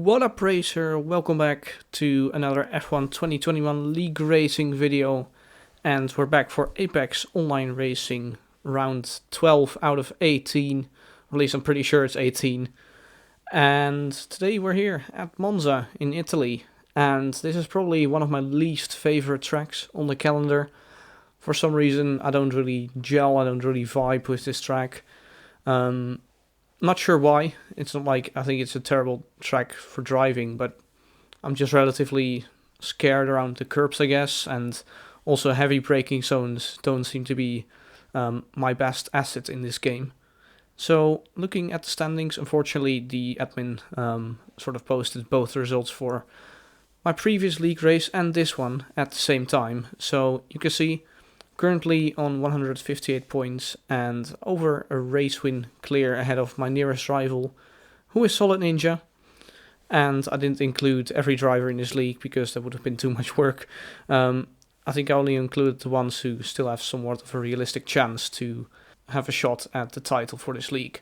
What up, racer? Welcome back to another F1 2021 League Racing video, and we're back for Apex Online Racing round 12 out of 18, or at least I'm pretty sure it's 18. And today we're here at Monza in Italy, and this is probably one of my least favorite tracks on the calendar. For some reason I don't really gel, I don't really vibe with this track. Not sure why. It's not like I think it's a terrible track for driving, but I'm just relatively scared around the curbs, I guess, and also heavy braking zones don't seem to be my best asset in this game. So looking at the standings, unfortunately the admin sort of posted both results for my previous league race and this one at the same time. So you can see currently on 158 points and over a race win clear ahead of my nearest rival, who is Solid Ninja. And I didn't include every driver in this league because that would have been too much work. I think I only included the ones who still have somewhat of a realistic chance to have a shot at the title for this league.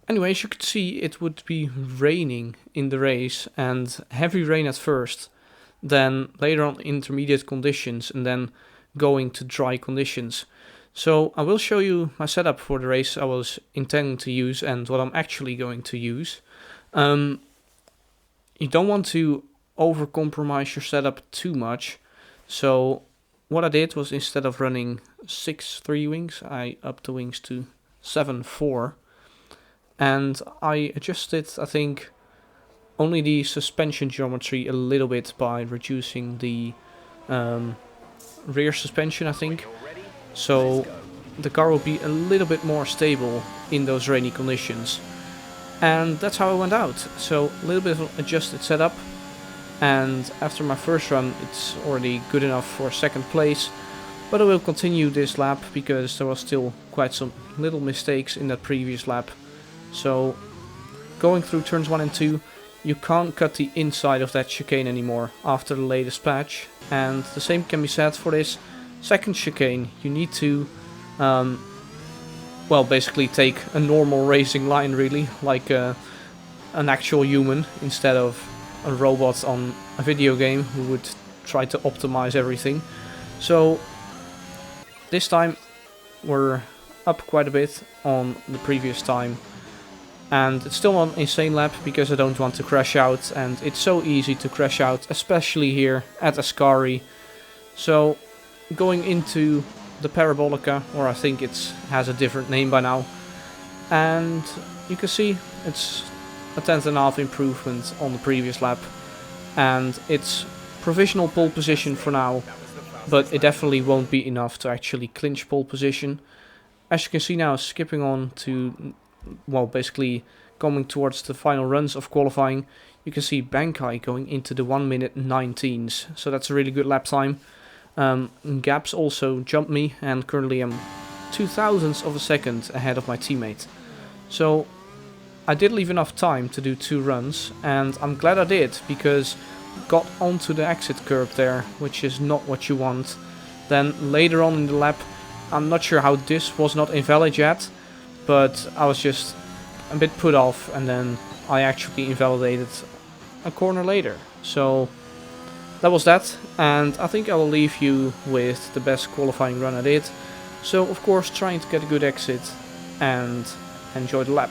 Anyway, as you could see, it would be raining in the race, and heavy rain at first, then later on intermediate conditions, and then going to dry conditions. So I will show you my setup for the race I was intending to use and what I'm actually going to use. You don't want to over-compromise your setup too much. So what I did was, instead of running 6.3 wings, I upped the wings to 7.4. And I adjusted, I think, only the suspension geometry a little bit by reducing the rear suspension, I think, so the car will be a little bit more stable in those rainy conditions. And that's how I went out. So a little bit of adjusted setup, and after my first run it's already good enough for second place, but I will continue this lap because there was still quite some little mistakes in that previous lap. So going through turns 1 and 2, you can't cut the inside of that chicane anymore after the latest patch, and the same can be said for this second chicane. You need to, basically take a normal racing line, really, like an actual human, instead of a robot on a video game who would try to optimize everything. So this time we're up quite a bit on the previous time. And it's still not an insane lap because I don't want to crash out, and it's so easy to crash out, especially here at Ascari. So going into the Parabolica, or I think it has a different name by now, and you can see it's a 10.5 improvement on the previous lap, and it's provisional pole position for now, but it definitely won't be enough to actually clinch pole position. As you can see now, skipping on to, basically coming towards the final runs of qualifying, you can see Bankai going into the 1 minute 19s, so that's a really good lap time. Gaps also jumped me, and currently I'm 0.02 of a second ahead of my teammate. So I did leave enough time to do 2 runs, and I'm glad I did, because got onto the exit curb there, which is not what you want. Then later on in the lap, I'm not sure how this was not invalid yet, but I was just a bit put off, and then I actually invalidated a corner later. So that was that, and I think I will leave you with the best qualifying run I did. So of course trying to get a good exit and enjoy the lap.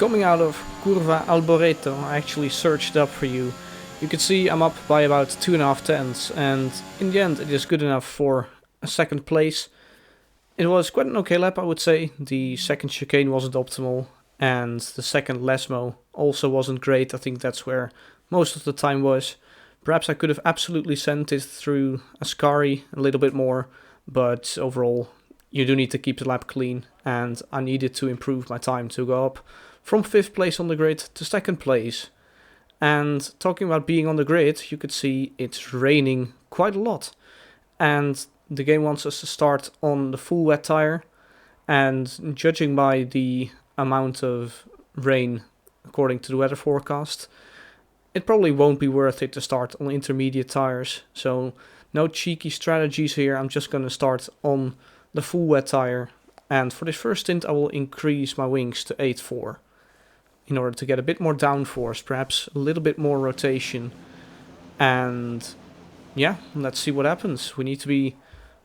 coming out of Curva Alboreto, I actually searched up for you. You can see I'm up by about 2.5 tenths, and in the end it is good enough for a second place. It was quite an okay lap, I would say. The second chicane wasn't optimal, and the second Lesmo also wasn't great. I think that's where most of the time was. Perhaps I could have absolutely sent it through Ascari a little bit more, but overall you do need to keep the lap clean, and I needed to improve my time to go up from 5th place on the grid to 2nd place. And talking about being on the grid, you could see it's raining quite a lot, and the game wants us to start on the full wet tire, and judging by the amount of rain according to the weather forecast, it probably won't be worth it to start on intermediate tires. So no cheeky strategies here, I'm just going to start on the full wet tire, and for this first stint I will increase my wings to 8.4 in order to get a bit more downforce, perhaps a little bit more rotation, and yeah, let's see what happens. We need to be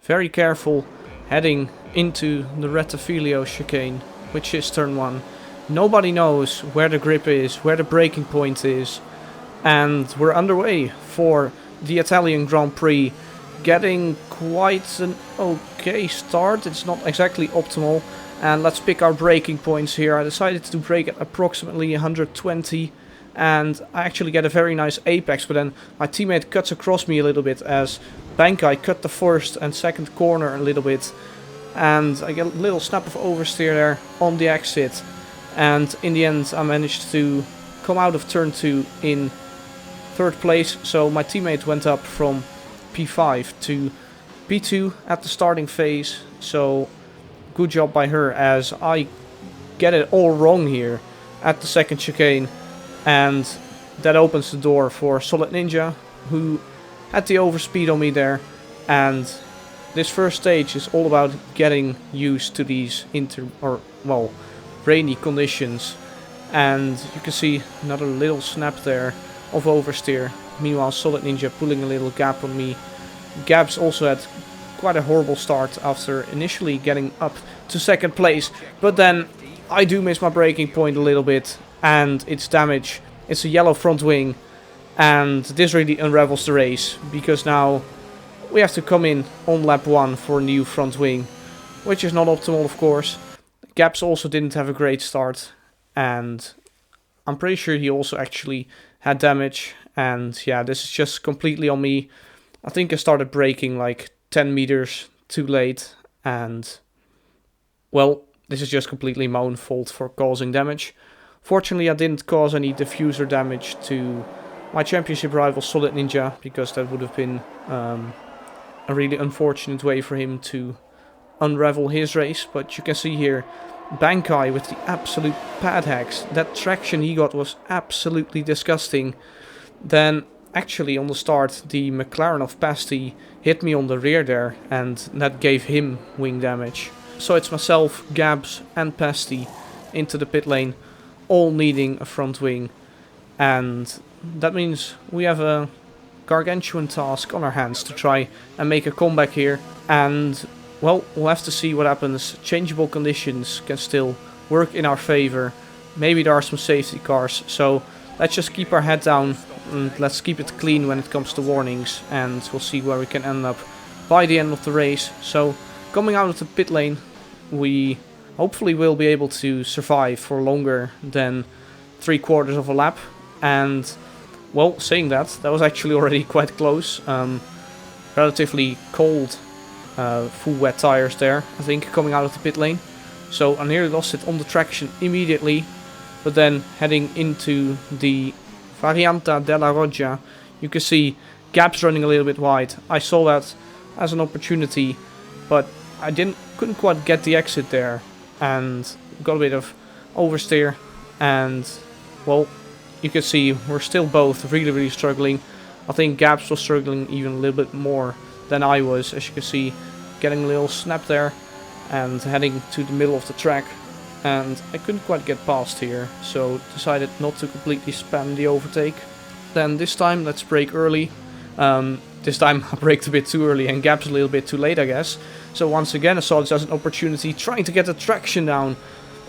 very careful heading into the Rettifilio chicane, which is turn 1. Nobody knows where the grip is, where the braking point is, and we're underway for the Italian Grand Prix. Getting quite an okay start, it's not exactly optimal, and let's pick our braking points here. I decided to brake at approximately 120, and I actually get a very nice apex, but then my teammate cuts across me a little bit as Bankai cut the first and second corner a little bit, and I get a little snap of oversteer there on the exit, and in the end I managed to come out of turn 2 in 3rd place, so my teammate went up from P5 to P2 at the starting phase, so good job by her as I get it all wrong here at the second chicane, and that opens the door for Solid Ninja, who had the overspeed on me there, and this first stage is all about getting used to these rainy conditions, and you can see another little snap there of oversteer. Meanwhile, Solid Ninja pulling a little gap on me. Gabs also had quite a horrible start after initially getting up to 2nd place, but then I do miss my braking point a little bit, and it's damage. It's a yellow front wing, and this really unravels the race, because now we have to come in on lap 1 for a new front wing, which is not optimal, of course. Gabs also didn't have a great start, and I'm pretty sure he also actually had damage, and yeah, this is just completely on me. I think I started braking like 10 meters too late, and well, this is just completely my own fault for causing damage. Fortunately, I didn't cause any diffuser damage to my championship rival Solid Ninja, because that would have been a really unfortunate way for him to unravel his race. But you can see here Bankai with the absolute pad hacks. That traction he got was absolutely disgusting. Then actually on the start the McLaren of Pasty hit me on the rear there, and that gave him wing damage. So it's myself, Gabs and Pasty into the pit lane, all needing a front wing, and that means we have a gargantuan task on our hands to try and make a comeback here. And well, we'll have to see what happens. Changeable conditions can still work in our favor. Maybe there are some safety cars, so let's just keep our head down and let's keep it clean when it comes to warnings, and we'll see where we can end up by the end of the race. So coming out of the pit lane, we hopefully will be able to survive for longer than 3/4 of a lap. And well, saying that, that was actually already quite close. Relatively cold full wet tires there, I think, coming out of the pit lane. So I nearly lost it on the traction immediately, but then heading into the Varianta della Roggia, you can see Gabs running a little bit wide. I saw that as an opportunity, but I couldn't quite get the exit there, and got a bit of oversteer, and well, you can see we're still both really struggling. I think Gabs was struggling even a little bit more than I was, as you can see, getting a little snap there and heading to the middle of the track, and I couldn't quite get past here, so decided not to completely spam the overtake. Then this time let's brake early. This time I braked a bit too early and Gabs a little bit too late, I guess. So once again I saw this as an opportunity, trying to get the traction down,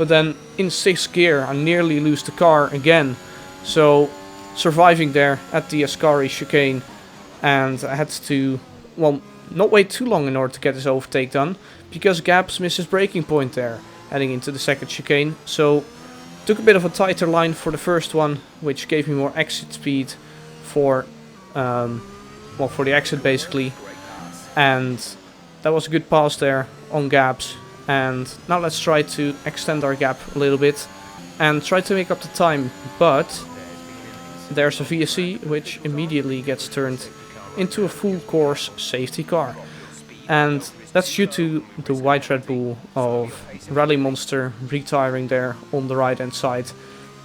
but then in 6th gear I nearly lose the car again. So surviving there at the Ascari chicane, and I had to, well, not wait too long in order to get this overtake done, because Gabs missed his braking point there, heading into the 2nd chicane. So took a bit of a tighter line for the first one, which gave me more exit speed for, well, for the exit basically, and that was a good pass there on Gabs. And now let's try to extend our gap a little bit and try to make up the time, but there's a VSC which immediately gets turned into a full course safety car, and that's due to the white Red Bull of Rally Monster retiring there on the right hand side.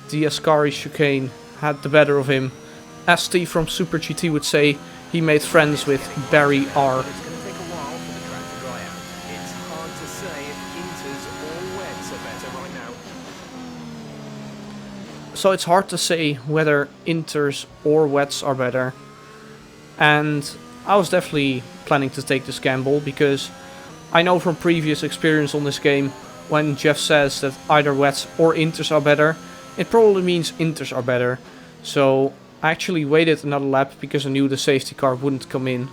The Ascari chicane had the better of him. As Steve from Super GT would say, he made friends with Barry R. So it's hard to say whether inters or wets are better, and I was definitely planning to take this gamble, because I know from previous experience on this game, when Jeff says that either wets or inters are better, it probably means inters are better. So I actually waited another lap because I knew the safety car wouldn't come in.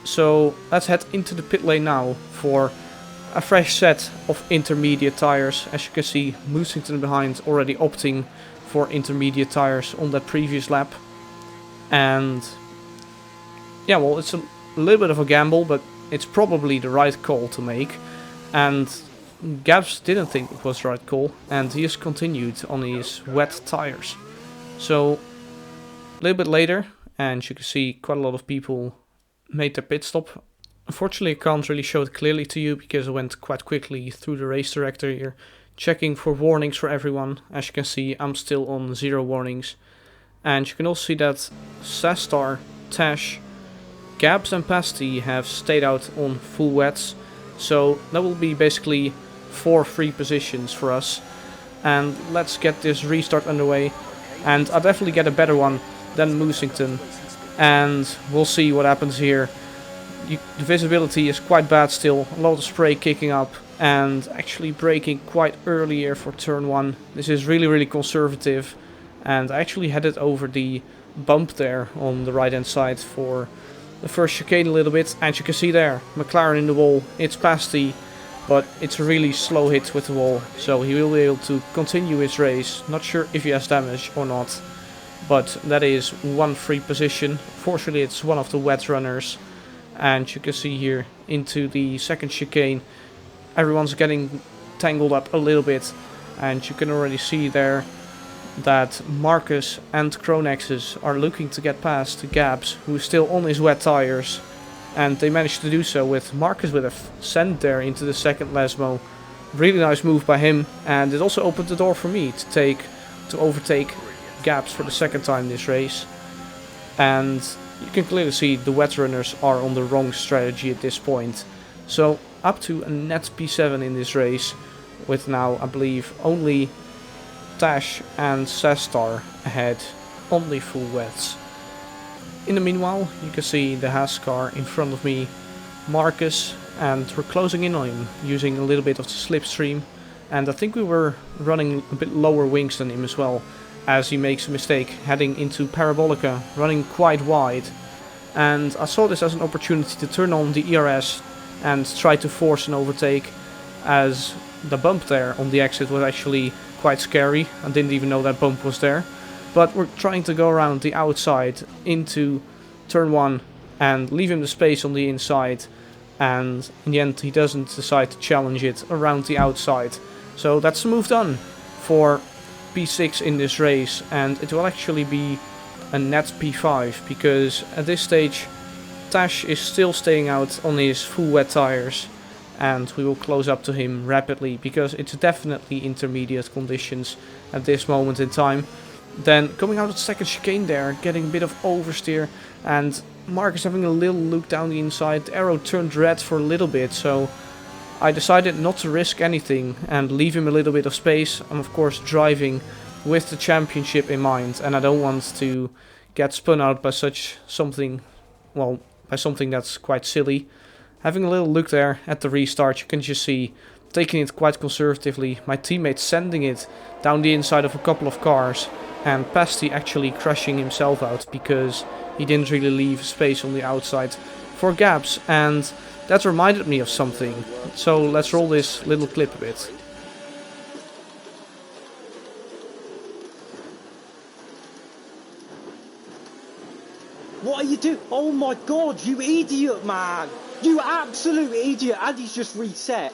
So let's head into the pit lane now for a fresh set of intermediate tires. As you can see, Moosington behind already opting for intermediate tires on that previous lap. And yeah, well, it's a little bit of a gamble, but it's probably the right call to make. And Gabs didn't think it was the right call, and he has continued on his wet tires. So a little bit later, and you can see quite a lot of people made their pit stop. Unfortunately, I can't really show it clearly to you because I went quite quickly through the race director here, checking for warnings for everyone. As you can see, I'm still on 0 warnings. And you can also see that Sastar, Tash, Gabs and Pasty have stayed out on full wets. So that will be basically 4 free positions for us. And let's get this restart underway. And I'll definitely get a better one than Moosington. And we'll see what happens here. The visibility is quite bad still, a lot of spray kicking up, and actually braking quite early here for turn 1. This is really conservative, and I actually headed over the bump there on the right hand side for the first chicane a little bit, and you can see there, McLaren in the wall. It's Pasty, but it's a really slow hit with the wall, so he will be able to continue his race. Not sure if he has damage or not, but that is 1 free position. Fortunately, it's one of the wet runners. And you can see here into the 2nd chicane, everyone's getting tangled up a little bit, and you can already see there that Marcus and Cronexus are looking to get past Gabs, who is still on his wet tires, and they managed to do so with Marcus with a send there into the 2nd Lesmo. Really nice move by him, and it also opened the door for me to overtake Gabs for the 2nd time this race. And you can clearly see the wet runners are on the wrong strategy at this point. So up to a net P7 in this race, with now I believe only Tash and Sastar ahead on the full wets. In the meanwhile, you can see the Haas car in front of me, Marcus, and we're closing in on him using a little bit of the slipstream. And I think we were running a bit lower wings than him as well, as he makes a mistake heading into Parabolica, running quite wide. And I saw this as an opportunity to turn on the ERS and try to force an overtake, as the bump there on the exit was actually quite scary. I didn't even know that bump was there. But we're trying to go around the outside into turn 1 and leave him the space on the inside. And in the end he doesn't decide to challenge it around the outside. So that's the move done for P6 in this race, and it will actually be a net P5, because at this stage Tash is still staying out on his full wet tires, and we will close up to him rapidly because it's definitely intermediate conditions at this moment in time. Then coming out of the 2nd chicane there, getting a bit of oversteer, and Marcus having a little look down the inside. The arrow turned red for a little bit, so I decided not to risk anything and leave him a little bit of space. I'm of course driving with the championship in mind, and I don't want to get spun out by something that's quite silly. Having a little look there at the restart, you can just see taking it quite conservatively, my teammate sending it down the inside of a couple of cars, and Pasty actually crashing himself out because he didn't really leave space on the outside for gaps, and that reminded me of something. So let's roll this little clip a bit. What are you doing? Oh my god, you idiot, man! You absolute idiot, and he's just reset.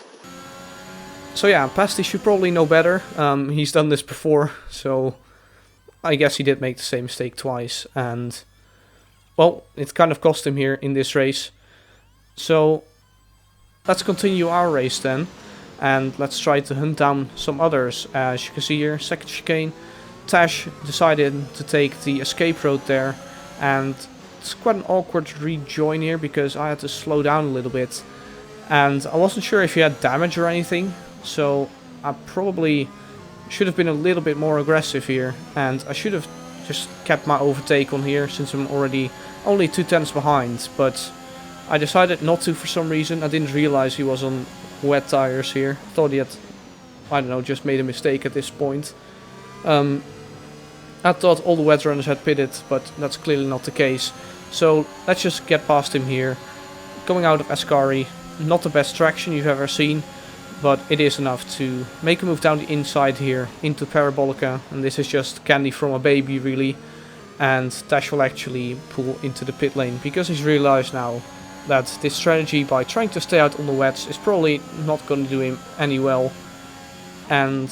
So yeah, Pasty should probably know better. He's done this before, so I guess he did make the same mistake twice, and well, it kind of cost him here in this race. So let's continue our race then, and let's try to hunt down some others. As you can see here, second chicane, Tash decided to take the escape road there, and it's quite an awkward rejoin here because I had to slow down a little bit, and I wasn't sure if he had damage or anything, so I probably should have been a little bit more aggressive here, and I should have just kept my overtake on here since I'm already only 2/10 behind, but I decided not to for some reason. I didn't realize he was on wet tires here. Thought he had, I don't know, just made a mistake at this point. I thought all the wet runners had pitted, but that's clearly not the case. So let's just get past him here. Coming out of Ascari, not the best traction you've ever seen, but it is enough to make a move down the inside here into Parabolica, and this is just candy from a baby really. And Tash will actually pull into the pit lane because he's realized now that this strategy by trying to stay out on the wets is probably not going to do him any well. And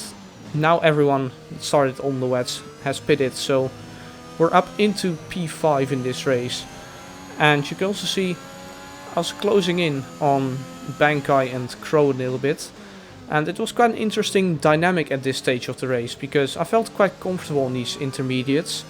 now everyone that started on the wets has pitted, so we're up into P5 in this race. And you can also see I was closing in on Bankai and Crow a little bit, and it was quite an interesting dynamic at this stage of the race because I felt quite comfortable in these intermediates,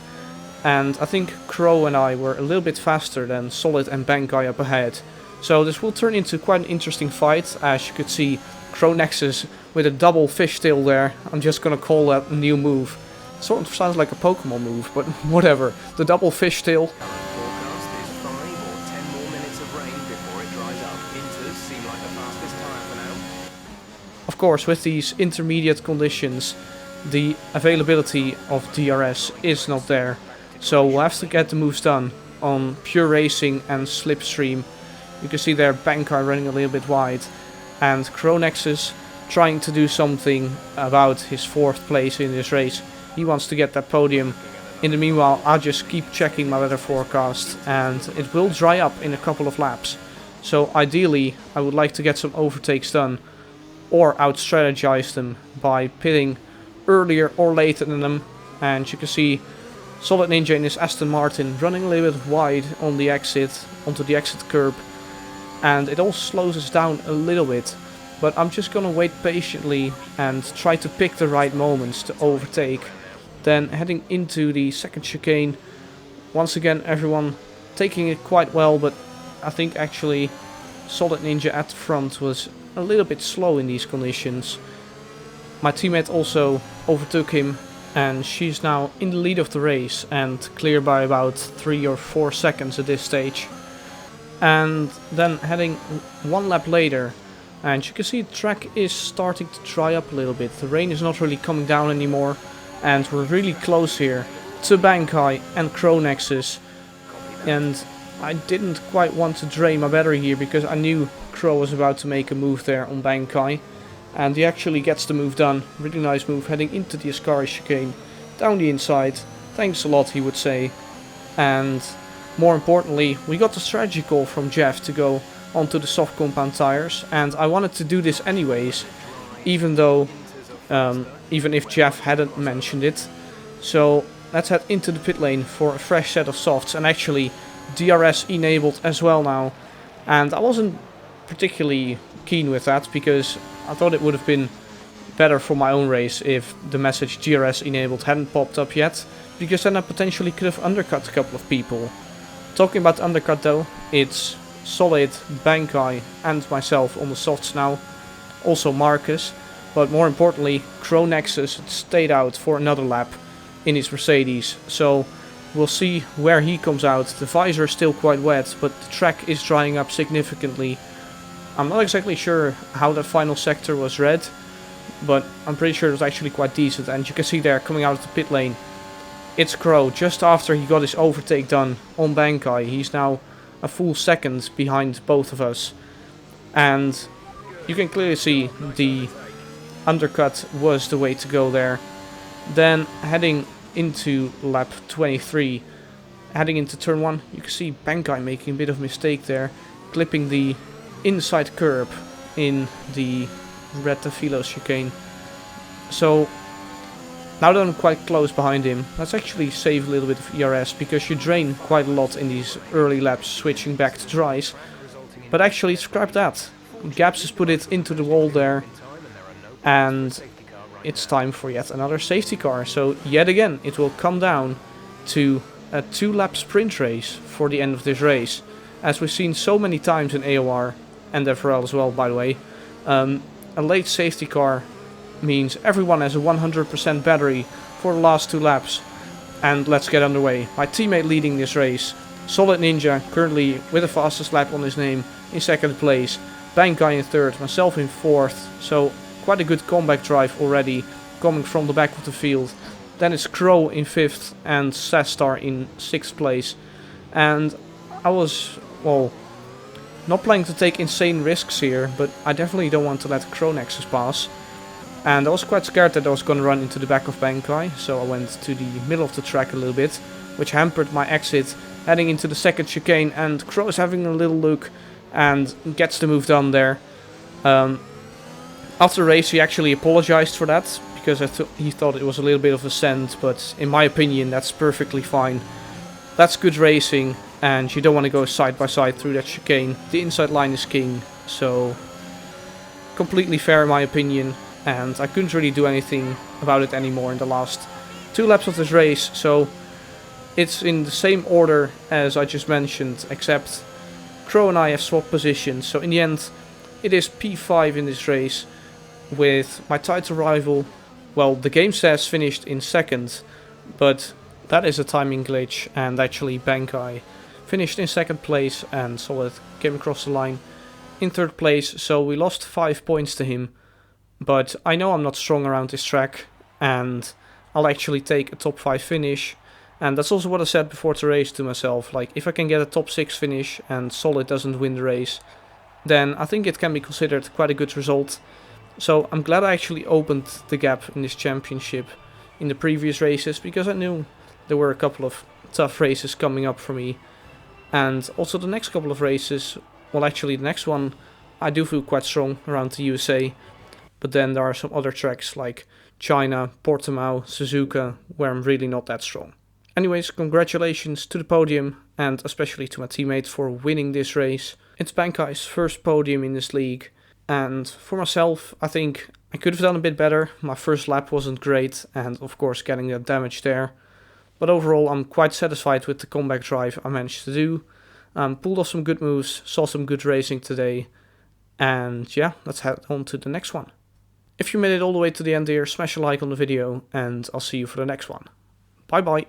and I think Crow and I were a little bit faster than Solid and Bankai up ahead. So this will turn into quite an interesting fight. As you could see, Crow Nexus with a double fishtail there. I'm just gonna call that a new move. Sort of sounds like a Pokemon move, but whatever. The double fishtail. Of course, with these intermediate conditions, the availability of DRS is not there. So we'll have to get the moves done on pure racing and slipstream. You can see there Bankai running a little bit wide, and Cronexus trying to do something about his 4th place in this race. He wants to get that podium. In the meanwhile, I'll just keep checking my weather forecast, and it will dry up in a couple of laps. So ideally, I would like to get some overtakes done, or out-strategize them by pitting earlier or later than them. And you can see Solid Ninja in his Aston Martin running a little bit wide on the exit, onto the exit curb, and it all slows us down a little bit. But I'm just gonna wait patiently and try to pick the right moments to overtake. Then heading into the second chicane, once again everyone taking it quite well, but I think actually Solid Ninja at the front was a little bit slow in these conditions. My teammate also overtook him, and she's now in the lead of the race and clear by about 3 or 4 seconds at this stage. And then heading 1 lap later, and you can see the track is starting to dry up a little bit. The rain is not really coming down anymore, and we're really close here to Bankai and Cronexus. And I didn't quite want to drain my battery here because I knew Crow was about to make a move there on Bankai, and he actually gets the move done. Really nice move heading into the Ascari chicane, down the inside. Thanks a lot, he would say. And more importantly, we got the strategy call from Jeff to go onto the soft compound tires, and I wanted to do this anyways, even if Jeff hadn't mentioned it. So let's head into the pit lane for a fresh set of softs, and actually DRS enabled as well now. And I wasn't particularly keen with that because I thought it would have been better for my own race if the message DRS enabled hadn't popped up yet, because then I potentially could have undercut a couple of people. Talking about undercut though, it's Solid, Bankai and myself on the softs now, also Marcus, but more importantly Cronexus stayed out for another lap in his Mercedes, so we'll see where he comes out. The visor is still quite wet, but the track is drying up significantly. I'm not exactly sure how the final sector was read, but I'm pretty sure it was actually quite decent. And you can see there, coming out of the pit lane, it's Crow, just after he got his overtake done on Bankai. He's now a full second behind both of us. And you can clearly see the undercut was the way to go there. Then heading into lap 23, heading into turn 1, you can see Bankai making a bit of a mistake there, clipping the inside curb in the red Tafilo chicane. So now that I'm quite close behind him, let's actually save a little bit of ERS, because you drain quite a lot in these early laps switching back to dries. But actually scrap that. Gaps has put it into the wall there, and it's time for yet another safety car. So yet again it will come down to a 2-lap sprint race for the end of this race. As we've seen so many times in AOR, and FRL as well by the way, a late safety car means everyone has a 100% battery for the last 2 laps. And let's get underway. My teammate leading this race, Solid Ninja, currently with the fastest lap on his name, in 2nd place. Bankai in 3rd, myself in 4th. So quite a good comeback drive already, coming from the back of the field. Then it's Crow in 5th and Sastar in 6th place. And I was, well, not planning to take insane risks here, but I definitely don't want to let Crow Nexus pass. And I was quite scared that I was going to run into the back of Bankai, so I went to the middle of the track a little bit, which hampered my exit, heading into the 2nd chicane, and Crow is having a little look and gets the move done there. After the race he actually apologized for that, because he thought it was a little bit of a send, but in my opinion that's perfectly fine. That's good racing, and you don't want to go side by side through that chicane. The inside line is king, so completely fair in my opinion, and I couldn't really do anything about it anymore in the last 2 laps of this race. So it's in the same order as I just mentioned, except Crow and I have swapped positions. So in the end it is P5 in this race, with my title rival, well, the game says finished in 2nd, but that is a timing glitch, and actually Bankai finished in 2nd place and Solid came across the line in 3rd place. So we lost 5 points to him, but I know I'm not strong around this track, and I'll actually take a top 5 finish. And that's also what I said before the race to myself, like if I can get a top 6 finish and Solid doesn't win the race, then I think it can be considered quite a good result. So I'm glad I actually opened the gap in this championship in the previous races, because I knew there were a couple of tough races coming up for me. And also the next couple of races, well actually the next one I do feel quite strong around the USA. But then there are some other tracks like China, Portimao, Suzuka, where I'm really not that strong. Anyways, congratulations to the podium, and especially to my teammate for winning this race. It's Bankai's first podium in this league. And for myself, I think I could have done a bit better. My first lap wasn't great, and of course getting that damage there. But overall I'm quite satisfied with the comeback drive I managed to do. Pulled off some good moves, saw some good racing today. And yeah, let's head on to the next one. If you made it all the way to the end here, smash a like on the video, and I'll see you for the next one. Bye bye.